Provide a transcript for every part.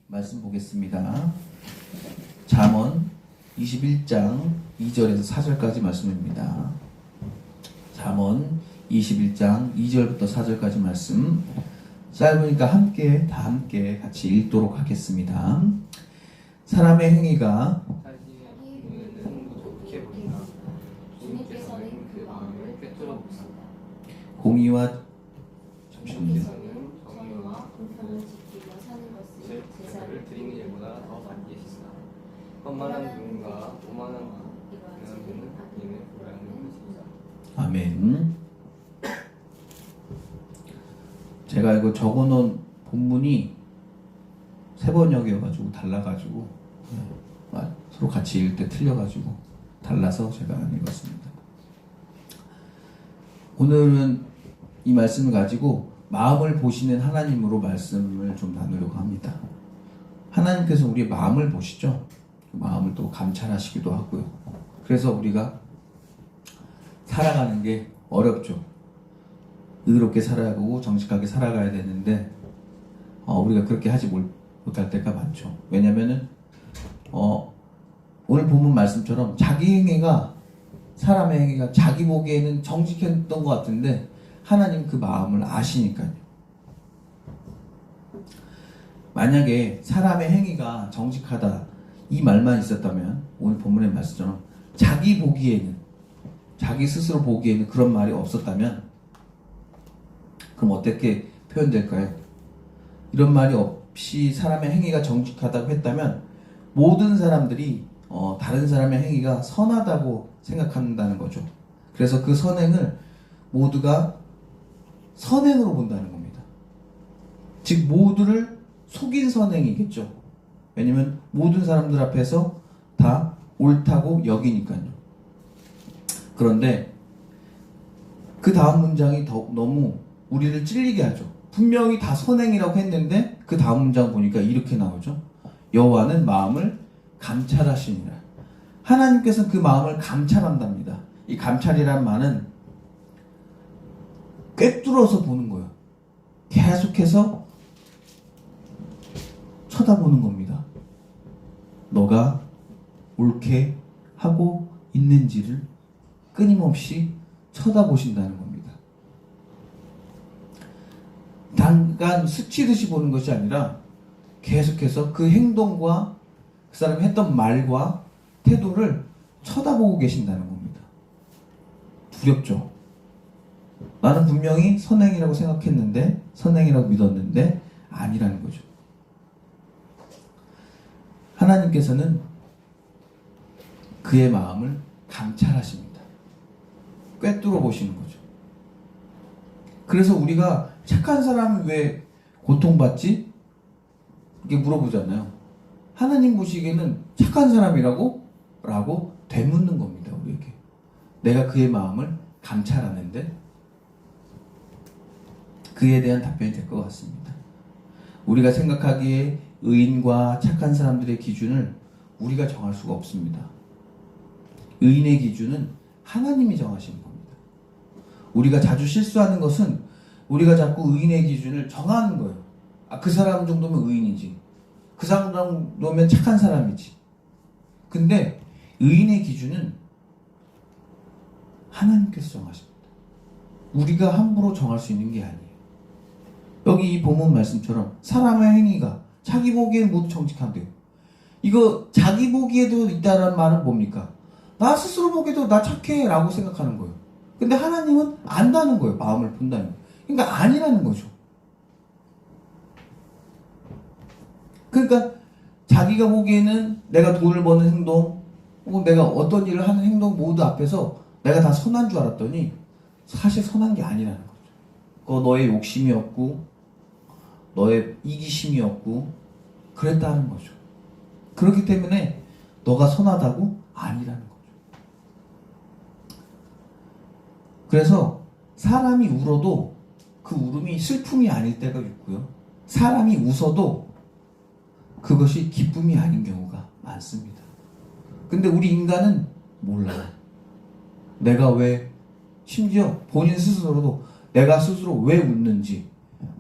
말씀 보겠습니다. 잠언 21장 2절에서 4절까지 말씀입니다. 잠언 21장 2절부터 4절까지 말씀 짧으니까 다 함께 같이 읽도록 하겠습니다. 사람의 행위가 공의와 잠시만요. 제사를 드리는 일보다 더 많이 계시다. 험만한 누군가 오만한 이는 이는 불안한 것이다. 아멘. 제가 이거 적어놓은 본문이 세 번역이어가지고 달라가지고 서로 같이 읽을 때 틀려가지고 달라서 제가 안 읽었습니다. 오늘은 이 말씀을 가지고 마음을 보시는 하나님으로 말씀을 좀 나누려고 합니다. 하나님께서 우리의 마음을 보시죠. 마음을 또 감찰하시기도 하고요. 그래서 우리가 살아가는 게 어렵죠. 의롭게 살아야 하고 정직하게 살아가야 되는데 우리가 그렇게 하지 못할 때가 많죠. 왜냐면은 오늘 본문 말씀처럼 자기 행위가 사람의 행위가 자기 보기에는 정직했던 것 같은데 하나님 그 마음을 아시니까요. 만약에 사람의 행위가 정직하다 이 말만 있었다면 오늘 본문의 말씀처럼 자기 스스로 보기에는 그런 말이 없었다면 그럼 어떻게 표현될까요? 이런 말이 없이 사람의 행위가 정직하다고 했다면 모든 사람들이 다른 사람의 행위가 선하다고 생각한다는 거죠. 그래서 그 선행을 모두가 선행으로 본다는 겁니다. 즉 모두를 속인 선행이겠죠. 왜냐면 모든 사람들 앞에서 다 옳다고 여기니까요. 그런데 그 다음 문장이 너무 우리를 찔리게 하죠. 분명히 다 선행이라고 했는데 그 다음 문장 보니까 이렇게 나오죠. 여호와는 마음을 감찰하시니라. 하나님께서 그 마음을 감찰한답니다. 이 감찰이란 말은 꿰뚫어서 보는 거예요. 계속해서 쳐다보는 겁니다. 너가 옳게 하고 있는지를 끊임없이 쳐다보신다는 겁니다. 잠깐 스치듯이 보는 것이 아니라 계속해서 그 행동과 그 사람이 했던 말과 태도를 쳐다보고 계신다는 겁니다. 두렵죠? 나는 분명히 선행이라고 생각했는데 선행이라고 믿었는데 아니라는 거죠. 하나님께서는 그의 마음을 감찰하십니다. 꿰뚫어 보시는 거죠. 그래서 우리가 착한 사람은 왜 고통받지? 이렇게 물어보잖아요. 하나님 보시기에는 착한 사람이라고? 라고 되묻는 겁니다. 우리에게. 내가 그의 마음을 감찰하는데 그에 대한 답변이 될 것 같습니다. 우리가 생각하기에 의인과 착한 사람들의 기준을 우리가 정할 수가 없습니다. 의인의 기준은 하나님이 정하시는 겁니다. 우리가 자주 실수하는 것은 우리가 자꾸 의인의 기준을 정하는 거예요. 그 사람 정도면 의인이지. 그 사람 정도면 착한 사람이지. 근데 의인의 기준은 하나님께서 정하십니다. 우리가 함부로 정할 수 있는 게 아니에요. 여기 이 본문 말씀처럼 사람의 행위가 자기 보기에는 모두 정직한데요. 이거 자기 보기에도 있다는 말은 뭡니까? 나 스스로 보기에도 나 착해 라고 생각하는 거예요. 근데 하나님은 안다는 거예요. 마음을 본다는 거예요. 그러니까 아니라는 거죠. 그러니까 자기가 보기에는 내가 돈을 버는 행동 혹은 내가 어떤 일을 하는 행동 모두 앞에서 내가 다 선한 줄 알았더니 사실 선한 게 아니라는 거죠. 그거 너의 욕심이었고 너의 이기심이었고 그랬다는 거죠. 그렇기 때문에 너가 선하다고 아니라는 거죠. 그래서 사람이 울어도 그 울음이 슬픔이 아닐 때가 있고요. 사람이 웃어도 그것이 기쁨이 아닌 경우가 많습니다. 근데 우리 인간은 몰라요. 내가 왜 심지어 본인 스스로도 내가 스스로 왜 웃는지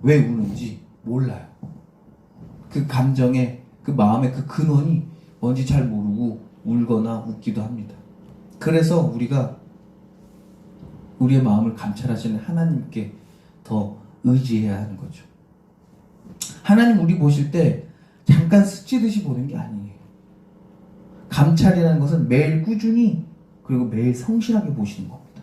왜 우는지 몰라요. 그 감정의 그 마음의 그 근원이 뭔지 잘 모르고 울거나 웃기도 합니다. 그래서 우리가 우리의 마음을 감찰하시는 하나님께 더 의지해야 하는 거죠. 하나님 우리 보실 때 잠깐 스치듯이 보는 게 아니에요. 감찰이라는 것은 매일 꾸준히 그리고 매일 성실하게 보시는 겁니다.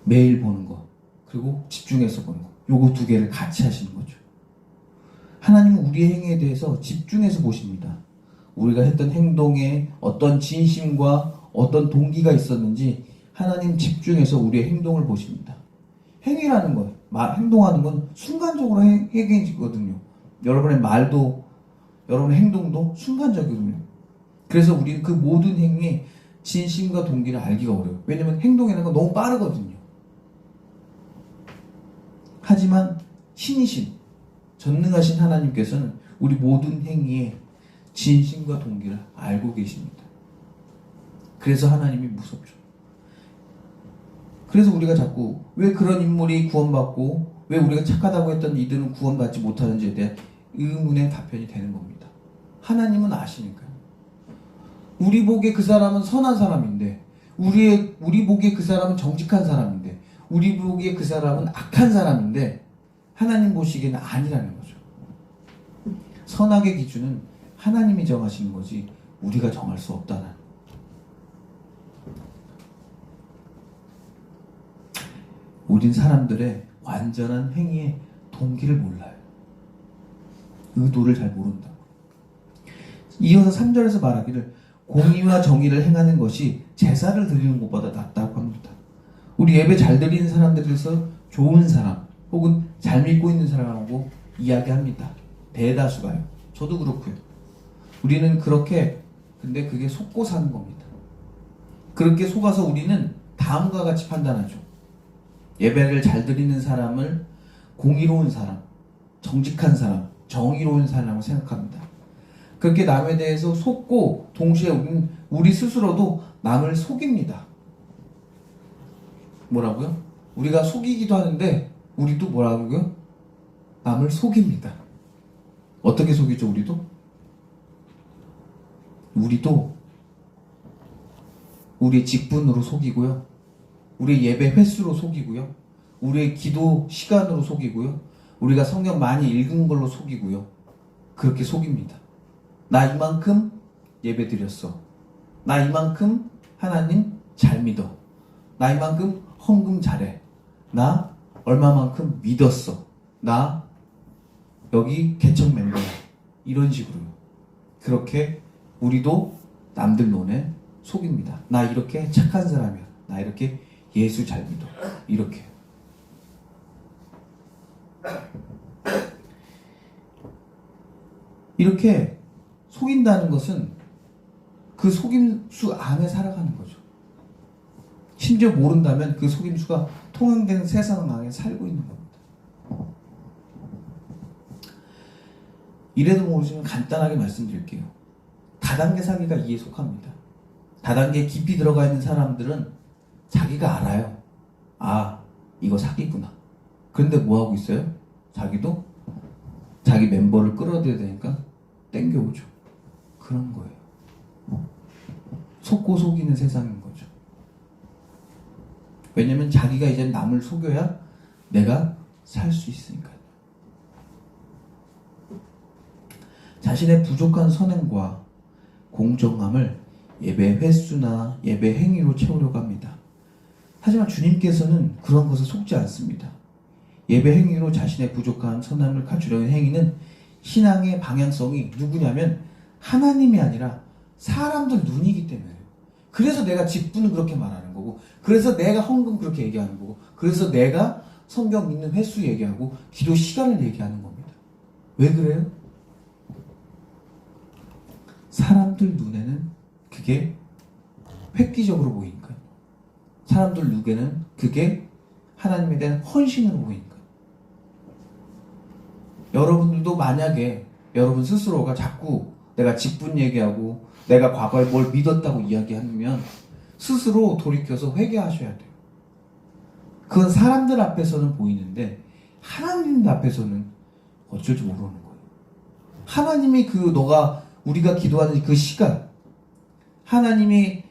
매일 보는 것 그리고 집중해서 보는 것, 요거 두 개를 같이 하시는 거죠. 하나님은 우리의 행위에 대해서 집중해서 보십니다. 우리가 했던 행동에 어떤 진심과 어떤 동기가 있었는지 하나님 집중해서 우리의 행동을 보십니다. 행위라는 것, 행동하는 건 순간적으로 행해지거든요. 여러분의 말도, 여러분의 행동도 순간적이거든요. 그래서 우리는 그 모든 행위의 진심과 동기를 알기가 어려워요. 왜냐면 행동이라는 건 너무 빠르거든요. 하지만 신이신, 전능하신 하나님께서는 우리 모든 행위의 진심과 동기를 알고 계십니다. 그래서 하나님이 무섭죠. 그래서 우리가 자꾸 왜 그런 인물이 구원받고 왜 우리가 착하다고 했던 이들은 구원받지 못하는지에 대한 의문의 답변이 되는 겁니다. 하나님은 아시니까요. 우리 보기에 그 사람은 선한 사람인데 우리 보기에 그 사람은 정직한 사람인데 우리 보기에 그 사람은 악한 사람인데 하나님 보시기에는 아니라는 거죠. 선악의 기준은 하나님이 정하시는 거지 우리가 정할 수 없다는. 우린 사람들의 완전한 행위의 동기를 몰라요. 의도를 잘 모른다고. 이어서 3절에서 말하기를 공의와 정의를 행하는 것이 제사를 드리는 것보다 낫다고 합니다. 우리 예배 잘 드리는 사람들에서 좋은 사람 혹은 잘 믿고 있는 사람하고 이야기합니다. 대다수가요. 저도 그렇고요. 우리는 그렇게 근데 그게 속고 사는 겁니다. 그렇게 속아서 우리는 다음과 같이 판단하죠. 예배를 잘 드리는 사람을 공의로운 사람, 정직한 사람, 정의로운 사람이라고 생각합니다. 그렇게 남에 대해서 속고 동시에 우리 스스로도 남을 속입니다. 뭐라고요? 우리가 속이기도 하는데 우리도 뭐라고요? 남을 속입니다. 어떻게 속이죠 우리도? 우리도 우리의 직분으로 속이고요. 우리의 예배 횟수로 속이고요. 우리의 기도 시간으로 속이고요. 우리가 성경 많이 읽은 걸로 속이고요. 그렇게 속입니다. 나 이만큼 예배 드렸어. 나 이만큼 하나님 잘 믿어. 나 이만큼 헌금 잘해. 나 얼마만큼 믿었어. 나 여기 개척 멤버야. 이런 식으로요. 그렇게 우리도 남들 눈에 속입니다. 나 이렇게 착한 사람이야. 나 이렇게 예수 잘 믿어. 이렇게. 이렇게 속인다는 것은 그 속임수 안에 살아가는 거죠. 심지어 모른다면 그 속임수가 통용되는 세상 안에 살고 있는 겁니다. 이래도 모르시면 간단하게 말씀드릴게요. 다단계 사기가 이에 속합니다. 다단계에 깊이 들어가 있는 사람들은 자기가 알아요. 아, 이거 사기구나. 그런데 뭐 하고 있어요? 자기도 자기 멤버를 끌어들여야 되니까 땡겨오죠. 그런 거예요. 속고 속이는 세상인 거죠. 왜냐면 자기가 이제 남을 속여야 내가 살 수 있으니까요. 자신의 부족한 선행과 공정함을 예배 횟수나 예배 행위로 채우려고 합니다. 하지만 주님께서는 그런 것을 속지 않습니다. 예배 행위로 자신의 부족한 선함을 갖추려는 행위는 신앙의 방향성이 누구냐면 하나님이 아니라 사람들 눈이기 때문에요. 그래서 내가 직분은 그렇게 말하는 거고, 그래서 내가 헌금 그렇게 얘기하는 거고, 그래서 내가 성경 읽는 횟수 얘기하고 기도 시간을 얘기하는 겁니다. 왜 그래요? 사람들 눈에는 그게 획기적으로 보이니까요. 사람들 눈에는 그게 하나님에 대한 헌신으로 보이니까요. 여러분들도 만약에 여러분 스스로가 자꾸 내가 직분 얘기하고 내가 과거에 뭘 믿었다고 이야기하면 스스로 돌이켜서 회개하셔야 돼요. 그건 사람들 앞에서는 보이는데 하나님 앞에서는 어쩔 줄 모르는 거예요. 하나님이 우리가 기도하는 그 시간, 하나님이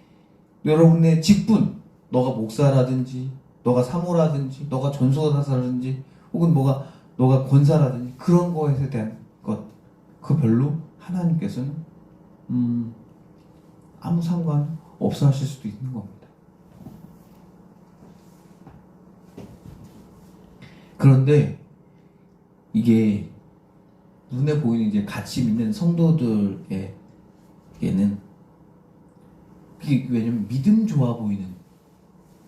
여러분의 직분, 너가 목사라든지, 너가 사모라든지, 너가 전도사라든지, 혹은 너가 권사라든지, 그런 거에 대한 것, 그 별로 하나님께서는, 아무 상관 없어 하실 수도 있는 겁니다. 그런데, 이게, 눈에 보이는 이제 가치 있는 성도들에게는, 그게 왜냐면 믿음 좋아 보이는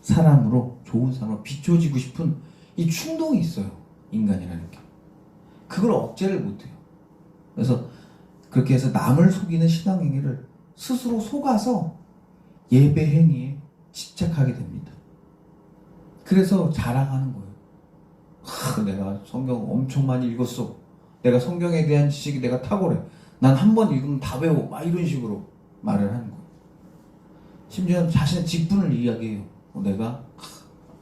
사람으로, 좋은 사람으로 비춰지고 싶은 이 충동이 있어요. 인간이라는 게. 그걸 억제를 못해요. 그래서 그렇게 해서 남을 속이는 신앙행위를 스스로 속아서 예배 행위에 집착하게 됩니다. 그래서 자랑하는 거예요. 내가 성경 엄청 많이 읽었어. 내가 성경에 대한 지식이 내가 탁월해. 난 한 번 읽으면 다 배워. 막 이런 식으로 말을 하는 거예요. 심지어는 자신의 직분을 이야기해요. 내가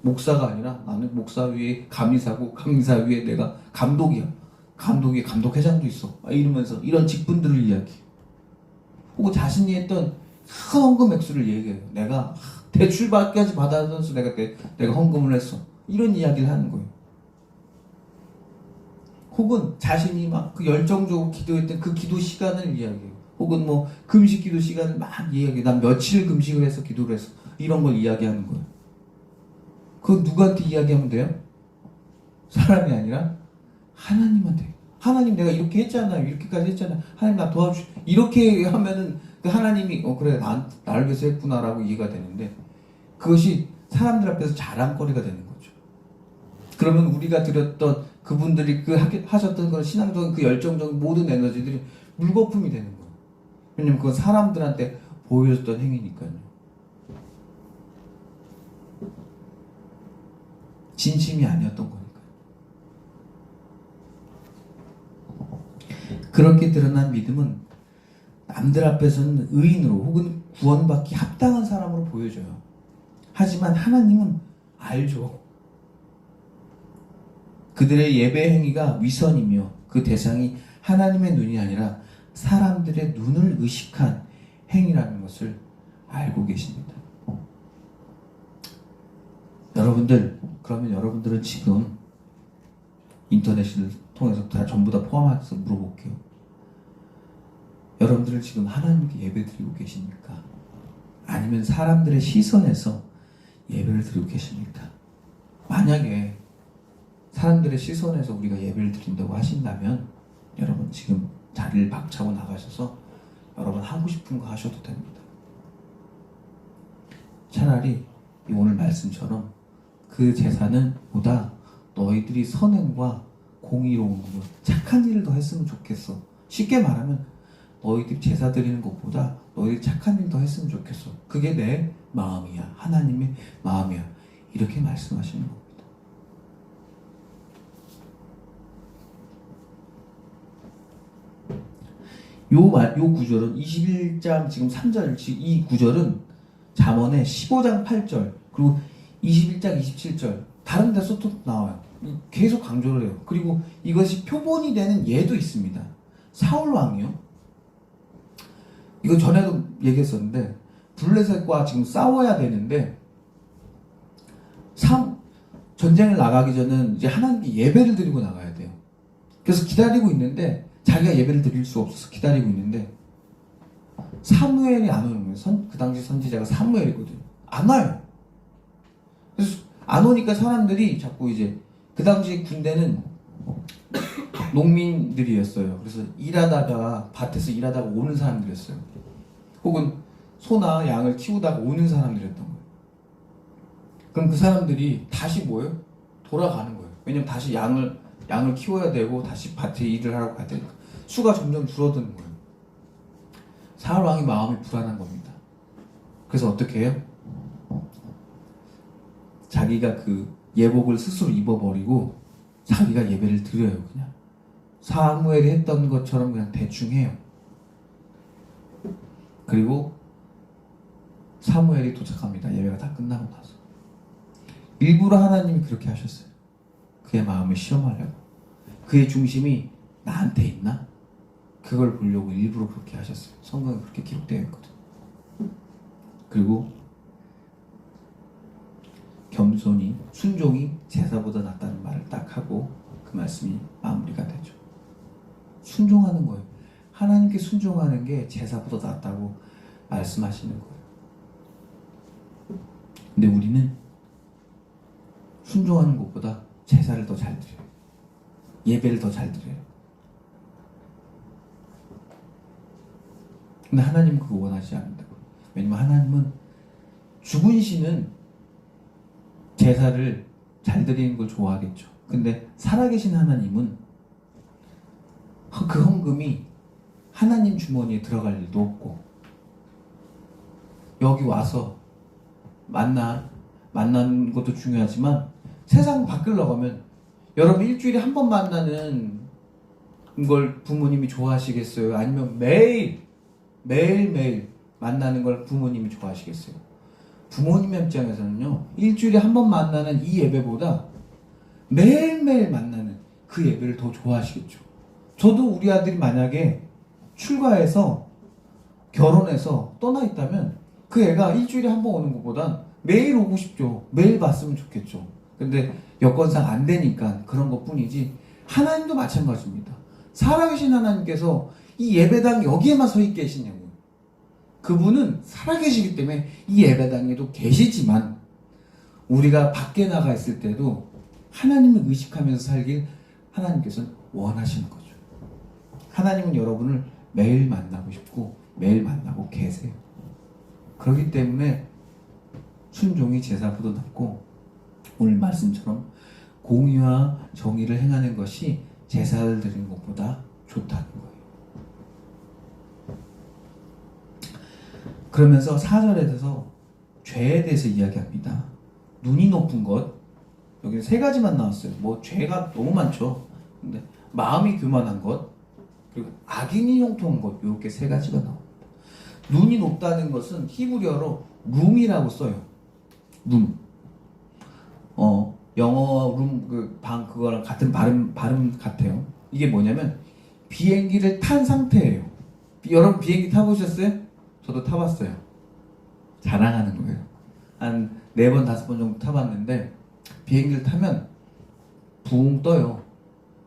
목사가 아니라 나는 목사 위에 감리사고, 감리사 위에 내가 감독이야. 감독이 감독회장도 있어. 이러면서 이런 직분들을 이야기해요. 혹은 자신이 했던 큰 헌금 액수를 얘기해요. 내가 대출받기까지 받아서 내가 헌금을 했어. 이런 이야기를 하는 거예요. 혹은 자신이 막 그 열정적으로 기도했던 그 기도 시간을 이야기해요. 혹은 금식 기도 시간을 막 이야기해요. 난 며칠 금식을 해서 기도를 했어. 이런 걸 이야기하는 거예요. 그건 누구한테 이야기하면 돼요? 사람이 아니라 하나님한테. 하나님 내가 이렇게 했잖아요. 이렇게까지 했잖아요. 하나님 나 도와주. 이렇게 하면은 그 하나님이 그래 나를 위해서 했구나라고 이해가 되는데, 그것이 사람들 앞에서 자랑거리가 되는 거죠. 그러면 우리가 드렸던 그분들이 하셨던 그런 신앙적인 그 열정적인 모든 에너지들이 물거품이 되는 거예요. 왜냐면 그건 사람들한테 보여줬던 행위니까요. 진심이 아니었던 거니까요. 그렇게 드러난 믿음은 남들 앞에서는 의인으로 혹은 구원받기 합당한 사람으로 보여져요. 하지만 하나님은 알죠. 그들의 예배 행위가 위선이며 그 대상이 하나님의 눈이 아니라 사람들의 눈을 의식한 행위라는 것을 알고 계십니다. 그러면 여러분들은 지금 인터넷을 통해서 전부 다 포함해서 물어볼게요. 여러분들은 지금 하나님께 예배 드리고 계십니까? 아니면 사람들의 시선에서 예배를 드리고 계십니까? 만약에 사람들의 시선에서 우리가 예배를 드린다고 하신다면 여러분 지금 자리를 박차고 나가셔서 여러분 하고 싶은 거 하셔도 됩니다. 차라리 오늘 말씀처럼 그 제사는 보다 너희들이 선행과 공의로운 것, 착한 일을 더 했으면 좋겠어. 쉽게 말하면 너희들이 제사 드리는 것보다 너희들이 착한 일 더 했으면 좋겠어. 그게 내 마음이야. 하나님의 마음이야. 이렇게 말씀하시는 겁니다. 요 구절은 21장 지금 3절, 이 구절은 잠언의 15장 8절 그리고 21장 27절 다른 데서 또 나와요. 계속 강조를 해요. 그리고 이것이 표본이 되는 예도 있습니다. 사울 왕이요. 이거 전에도 얘기했었는데 블레셋과 지금 싸워야 되는데 전쟁을 나가기 전은 이제 하나님께 예배를 드리고 나가야 돼요. 그래서 기다리고 있는데 자기가 예배를 드릴 수 없어서 기다리고 있는데 사무엘이 안 오는 거예요. 그 당시 선지자가 사무엘이거든요. 안 와요. 그래서 안 오니까 사람들이 자꾸 이제 그 당시 군대는 농민들이었어요. 그래서 밭에서 일하다가 오는 사람들이었어요. 혹은 소나 양을 키우다가 오는 사람들이었던 거예요. 그럼 그 사람들이 다시 뭐예요? 돌아가는 거예요. 왜냐면 다시 양을 키워야 되고 다시 밭에 일을 하러 가야 되니까 수가 점점 줄어드는 거예요. 사울 왕이 마음이 불안한 겁니다. 그래서 어떻게 해요? 자기가 그 예복을 스스로 입어버리고 자기가 예배를 드려요. 그냥 사무엘이 했던 것처럼 그냥 대충 해요. 그리고 사무엘이 도착합니다. 예배가 다 끝나고 나서 일부러 하나님이 그렇게 하셨어요. 그의 마음을 시험하려고. 그의 중심이 나한테 있나? 그걸 보려고 일부러 그렇게 하셨어요. 성경에 그렇게 기록되어 있거든. 그리고 겸손이, 순종이 제사보다 낫다는 말을 딱 하고 그 말씀이 마무리가 되죠. 순종하는 거예요. 하나님께 순종하는 게 제사보다 낫다고 말씀하시는 거예요. 근데 우리는 순종하는 것보다 제사를 더 잘 드려요. 예배를 더 잘 드려요. 근데 하나님은 그거 원하지 않는다고. 왜냐면 하나님은 죽은 신은 제사를 잘 드리는 걸 좋아하겠죠. 근데 살아계신 하나님은 그 헌금이 하나님 주머니에 들어갈 일도 없고, 여기 와서 만나는 것도 중요하지만 세상 밖을 나가면 여러분 일주일에 한 번 만나는 걸 부모님이 좋아하시겠어요? 아니면 매일매일 만나는 걸 부모님이 좋아하시겠어요? 부모님의 입장에서는요, 일주일에 한 번 만나는 이 예배보다 매일매일 만나는 그 예배를 더 좋아하시겠죠. 저도 우리 아들이 만약에 출가해서 결혼해서 떠나 있다면 그 애가 일주일에 한 번 오는 것보단 매일 오고 싶죠. 매일 봤으면 좋겠죠. 근데 여건상 안 되니까 그런 것 뿐이지, 하나님도 마찬가지입니다. 살아계신 하나님께서 이 예배당 여기에만 서 있게 계시냐고요. 그분은 살아계시기 때문에 이 예배당에도 계시지만 우리가 밖에 나가 있을 때도 하나님을 의식하면서 살길 하나님께서는 원하시는 거죠. 하나님은 여러분을 매일 만나고 싶고 매일 만나고 계세요. 그렇기 때문에 순종이 제사보다 낫고, 오늘 말씀처럼 공의와 정의를 행하는 것이 제사를 드리는 것보다 좋다는 거예요. 그러면서 4절에 대해서 죄에 대해서 이야기합니다. 눈이 높은 것, 여기 세 가지만 나왔어요. 뭐 죄가 너무 많죠. 근데 마음이 교만한 것, 그리고 악인이 형통한 것, 이렇게 세 가지가 나옵니다. 눈이 높다는 것은 히브리어로 룸이라고 써요. 룸. 영어 룸 그거랑 같은 발음 같아요. 이게 뭐냐면 비행기를 탄 상태예요. 여러분 비행기 타보셨어요? 저도 타봤어요. 자랑하는 거예요. 한 4번, 5번 정도 타봤는데 비행기를 타면 붕 떠요.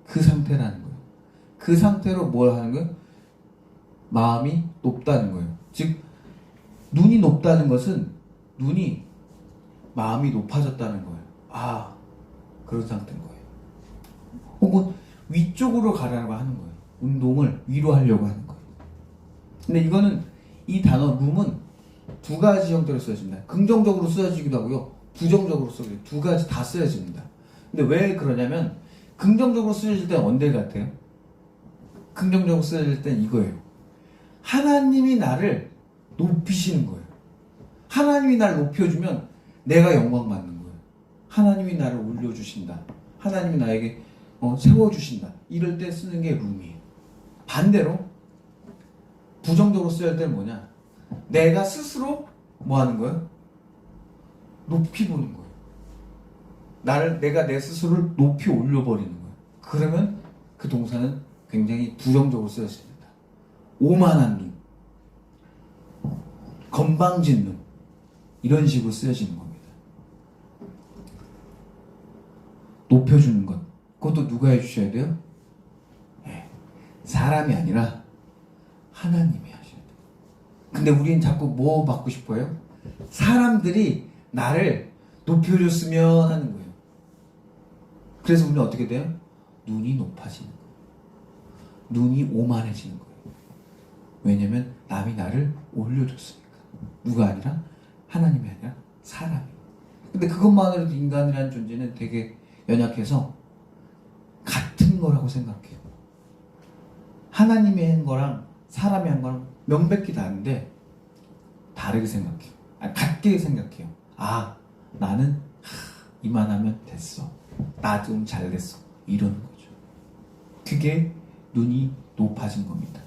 그 상태라는 거예요. 그 상태로 뭘 하는 거예요? 마음이 높다는 거예요. 즉 눈이 높다는 것은 눈이 마음이 높아졌다는 거예요. 아, 그런 상태인 거예요. 혹은 위쪽으로 가려고 하는 거예요. 운동을 위로 하려고 하는 거예요. 근데 이거는, 이 단어 룸은 두 가지 형태로 쓰여집니다. 긍정적으로 쓰여지기도 하고요, 부정적으로 쓰여지기도, 두 가지 다 쓰여집니다. 근데 왜 그러냐면, 긍정적으로 쓰여질 때는 언제 같아요? 긍정적으로 쓰여질 때는 이거예요. 하나님이 나를 높이시는 거예요. 하나님이 나를 높여주면 내가 영광 받는 거예요. 하나님이 나를 올려주신다. 하나님이 나에게 세워주신다. 이럴 때 쓰는 게 룸이에요. 반대로 부정적으로 쓰여야 할 때는 뭐냐? 내가 스스로 뭐 하는 거예요? 높이 보는 거예요. 내가 내 스스로를 높이 올려버리는 거예요. 그러면 그 동사는 굉장히 부정적으로 쓰여집니다. 오만한 눈, 건방진 눈, 이런 식으로 쓰여지는 겁니다. 높여주는 것, 그것도 누가 해주셔야 돼요? 네, 사람이 아니라 하나님이 하셔야 돼요. 근데 우리는 자꾸 뭐 받고 싶어요? 사람들이 나를 높여줬으면 하는 거예요. 그래서 우리는 어떻게 돼요? 눈이 높아지는 거예요. 눈이 오만해지는 거예요. 왜냐면 남이 나를 올려줬으니까. 누가 아니라? 하나님이 아니라 사람이. 근데 그것만으로도 인간이라는 존재는 되게 연약해서 같은 거라고 생각해요. 하나님이 한 거랑 사람이 한 거랑 명백히 다른데 다르게 생각해요. 같게 생각해요. 나는 이만하면 됐어. 나 좀 잘 됐어. 이러는 거죠. 그게 눈이 높아진 겁니다.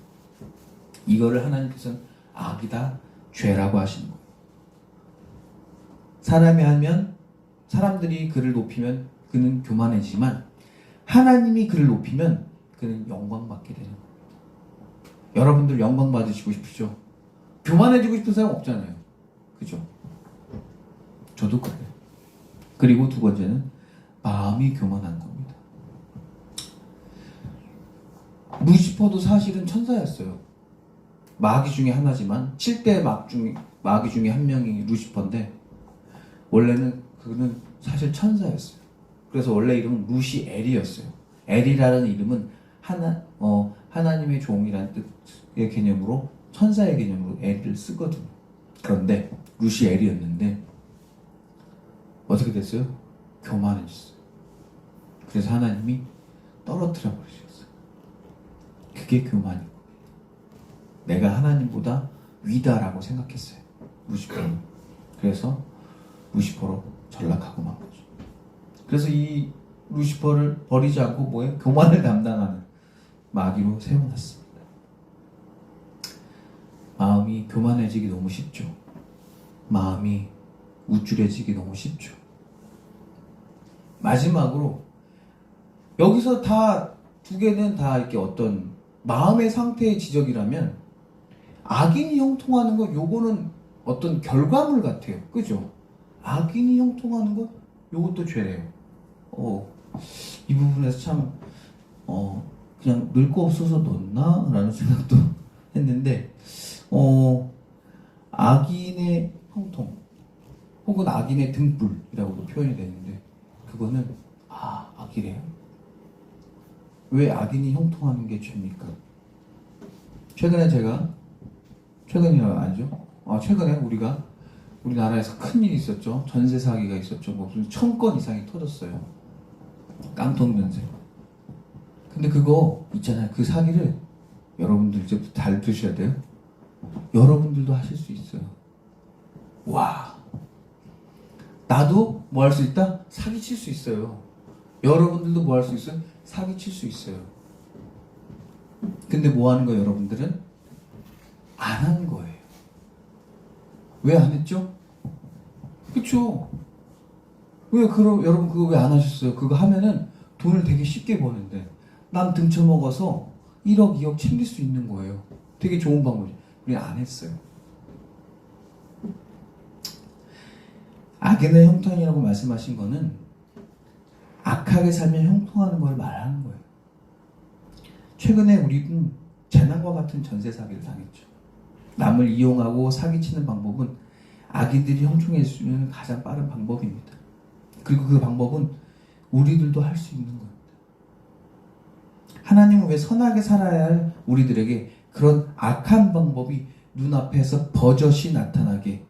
이거를 하나님께서는 악이다, 죄라고 하시는 거예요. 사람이 하면, 사람들이 그를 높이면 그는 교만해지만 하나님이 그를 높이면 그는 영광받게 되는 겁니다. 여러분들 영광 받으시고 싶으시죠? 교만해지고 싶은 사람 없잖아요. 그죠? 저도 그래요. 그리고 두 번째는 마음이 교만한 겁니다. 루시퍼도 사실은 천사였어요. 마귀 중에 하나지만 7대 마귀 중에 한 명이 루시퍼인데 원래는 그는 사실 천사였어요. 그래서 원래 이름은 루시엘이었어요. 엘이라는 이름은 하나님의 종이라는 뜻의 개념으로 천사의 개념으로 엘을 쓰거든요. 그런데 루시엘이었는데 어떻게 됐어요? 교만해졌어요. 그래서 하나님이 떨어뜨려 버리셨어요. 그게 교만인 거예요. 내가 하나님보다 위다라고 생각했어요. 루시퍼는. 그래서 루시퍼로 전락하고 만 거죠. 그래서 이 루시퍼를 버리지 않고 뭐예요? 교만을 담당하는 마귀로 세워놨습니다. 마음이 교만해지기 너무 쉽죠. 마음이 우쭐해지기 너무 쉽죠. 마지막으로 여기서 다 두 개는 다 이렇게 어떤 마음의 상태의 지적이라면 악인이 형통하는 것 요거는 어떤 결과물 같아요. 그죠? 악인이 형통하는 것 요것도 죄래요. 이 부분에서 참 그냥 늘 거 없어서 넣었나? 라는 생각도 했는데 악인의 형통 혹은 악인의 등불이라고도 표현이 되는데 그거는 악이래요. 왜 악인이 형통하는 게 죄입니까? 최근에 최근이라고 아니죠? 최근에 우리나라에서 큰 일이 있었죠. 전세 사기가 있었죠. 무슨 1000건 이상이 터졌어요. 깡통 전세. 근데 그거 있잖아요. 그 사기를 여러분들 이제부터 잘 드셔야 돼요. 여러분들도 하실 수 있어요. 와. 나도 뭐 할 수 있다? 사기 칠 수 있어요. 여러분들도 뭐 할 수 있어요? 사기 칠 수 있어요. 근데 뭐 하는 거예요, 여러분들은? 안 하는 거예요. 왜 안 했죠? 그쵸? 여러분 그거 왜 안 하셨어요? 그거 하면은 돈을 되게 쉽게 버는데 남 등쳐먹어서 1억, 2억 챙길 수 있는 거예요. 되게 좋은 방법이에요. 우리 안 했어요. 악인의 형통이라고 말씀하신 거는 악하게 살면 형통하는 걸 말하는 거예요. 최근에 우리는 재난과 같은 전세 사기를 당했죠. 남을 이용하고 사기치는 방법은 악인들이 형통할 수 있는 가장 빠른 방법입니다. 그리고 그 방법은 우리들도 할 수 있는 겁니다. 하나님은 왜 선하게 살아야 할 우리들에게 그런 악한 방법이 눈앞에서 버젓이 나타나게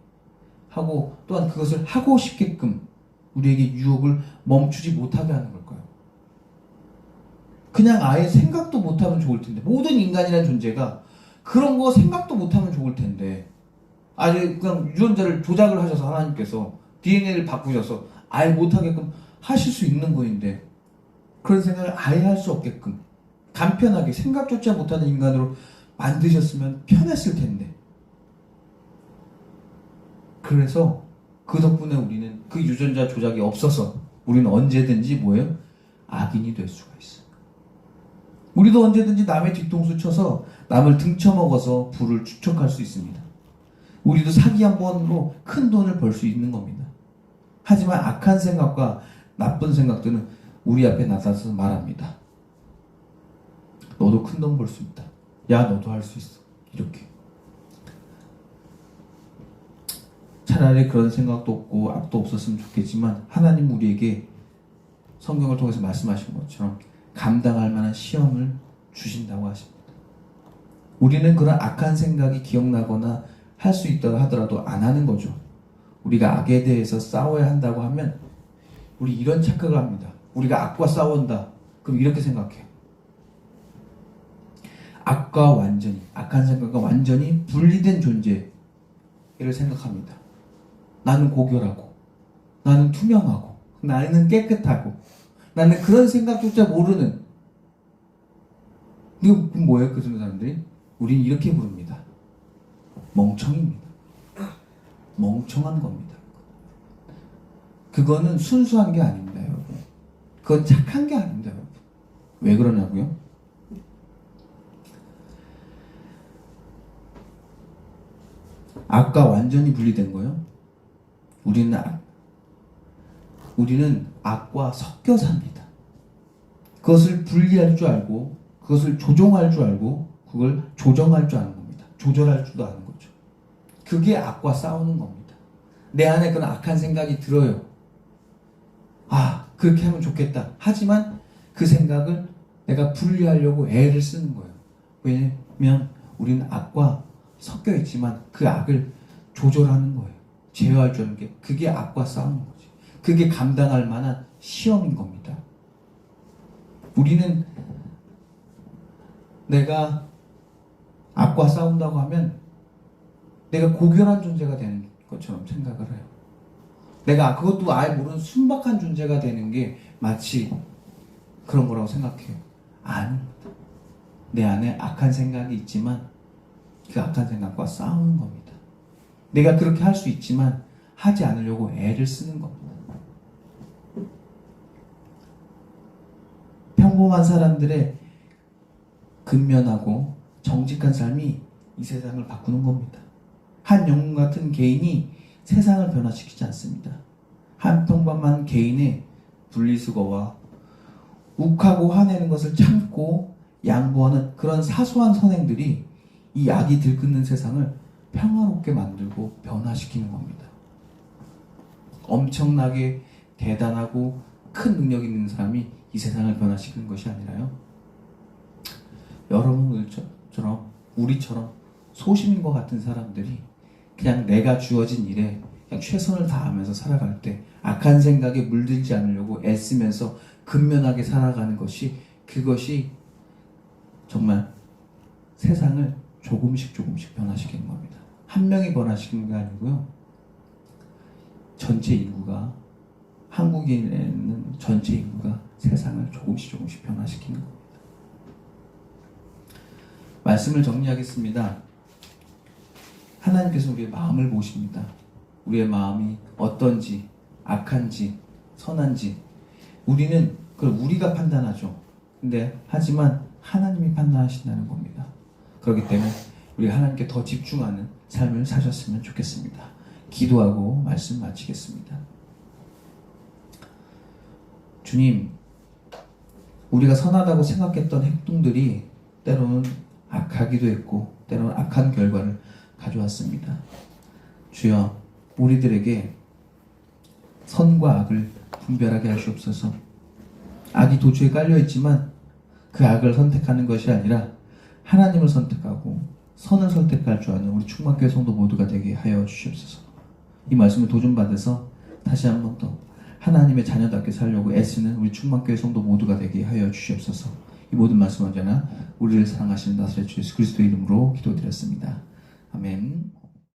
하고 또한 그것을 하고 싶게끔 우리에게 유혹을 멈추지 못하게 하는 걸까요? 그냥 아예 생각도 못하면 좋을 텐데 모든 인간이라는 존재가 그런 거 생각도 못하면 좋을 텐데 아예 그냥 유전자를 조작을 하셔서 하나님께서 DNA를 바꾸셔서 아예 못하게끔 하실 수 있는 거인데 그런 생각을 아예 할 수 없게끔 간편하게 생각조차 못하는 인간으로 만드셨으면 편했을 텐데 그래서 그 덕분에 우리는 그 유전자 조작이 없어서 우리는 언제든지 뭐예요? 악인이 될 수가 있어요. 우리도 언제든지 남의 뒤통수 쳐서 남을 등쳐먹어서 부를 축적할 수 있습니다. 우리도 사기 한 번으로 큰 돈을 벌 수 있는 겁니다. 하지만 악한 생각과 나쁜 생각들은 우리 앞에 나타나서 말합니다. 너도 큰 돈 벌 수 있다. 야, 너도 할 수 있어. 이렇게. 차라리 그런 생각도 없고 악도 없었으면 좋겠지만 하나님 우리에게 성경을 통해서 말씀하신 것처럼 감당할 만한 시험을 주신다고 하십니다. 우리는 그런 악한 생각이 기억나거나 할 수 있다고 하더라도 안 하는 거죠. 우리가 악에 대해서 싸워야 한다고 하면 우리 이런 착각을 합니다. 우리가 악과 싸운다. 그럼 이렇게 생각해요. 악한 생각과 완전히 분리된 존재를 생각합니다. 나는 고결하고, 나는 투명하고, 나는 깨끗하고, 나는 그런 생각조차 모르는. 이거 뭐예요? 그 사람들이? 우린 이렇게 부릅니다. 멍청입니다. 멍청한 겁니다. 그거는 순수한 게 아닙니다, 여러분. 그건 착한 게 아닙니다, 여러분. 왜 그러냐고요? 악과 완전히 분리된 거예요. 우리는 악과 섞여 삽니다. 그것을 분리할 줄 알고, 그것을 조종할 줄 알고, 그걸 조정할 줄 아는 겁니다. 조절할 줄도 아는 거죠. 그게 악과 싸우는 겁니다. 내 안에 그런 악한 생각이 들어요. 아, 그렇게 하면 좋겠다. 하지만 그 생각을 내가 분리하려고 애를 쓰는 거예요. 왜냐면 우리는 악과 섞여 있지만 그 악을 조절하는 거예요. 제어할 줄 아는 게, 그게 악과 싸우는 거지. 그게 감당할 만한 시험인 겁니다. 우리는 내가 악과 싸운다고 하면 내가 고결한 존재가 되는 것처럼 생각을 해요. 내가 그것도 아예 모르는 순박한 존재가 되는 게 마치 그런 거라고 생각해요. 아닙니다. 내 안에 악한 생각이 있지만 그 악한 생각과 싸우는 겁니다. 내가 그렇게 할 수 있지만 하지 않으려고 애를 쓰는 겁니다. 평범한 사람들의 근면하고 정직한 삶이 이 세상을 바꾸는 겁니다. 한 영웅 같은 개인이 세상을 변화시키지 않습니다. 한 평범한 개인의 분리수거와 욱하고 화내는 것을 참고 양보하는 그런 사소한 선행들이 이 악이 들끓는 세상을 평화롭게 만들고 변화시키는 겁니다. 엄청나게 대단하고 큰 능력 있는 사람이 이 세상을 변화시키는 것이 아니라요, 여러분들처럼 우리처럼 소심인과 같은 사람들이 그냥 내가 주어진 일에 그냥 최선을 다하면서 살아갈 때 악한 생각에 물들지 않으려고 애쓰면서 근면하게 살아가는 것이, 그것이 정말 세상을 조금씩 변화시키는 겁니다. 한 명이 변화시키는 게 아니고요, 전체 인구가, 한국인에는 전체 인구가 세상을 조금씩 변화시키는 겁니다. 말씀을 정리하겠습니다. 하나님께서 우리의 마음을 보십니다. 우리의 마음이 어떤지, 악한지, 선한지 우리는 그걸 우리가 판단하죠. 근데 하지만 하나님이 판단하신다는 겁니다. 그렇기 때문에 우리 하나님께 더 집중하는 삶을 사셨으면 좋겠습니다. 기도하고 말씀 마치겠습니다. 주님, 우리가 선하다고 생각했던 행동들이 때로는 악하기도 했고 때로는 악한 결과를 가져왔습니다. 주여, 우리들에게 선과 악을 분별하게 하시옵소서. 악이 도처에 깔려있지만 그 악을 선택하는 것이 아니라 하나님을 선택하고 선을 선택할 줄 아는 우리 충만교회 성도 모두가 되게 하여 주시옵소서. 이 말씀을 도전받아서 다시 한 번 더 하나님의 자녀답게 살려고 애쓰는 우리 충만교회 성도 모두가 되게 하여 주시옵소서. 이 모든 말씀 언제나 우리를 사랑하시는 나사렛 주 예수 그리스도의 이름으로 기도드렸습니다. 아멘.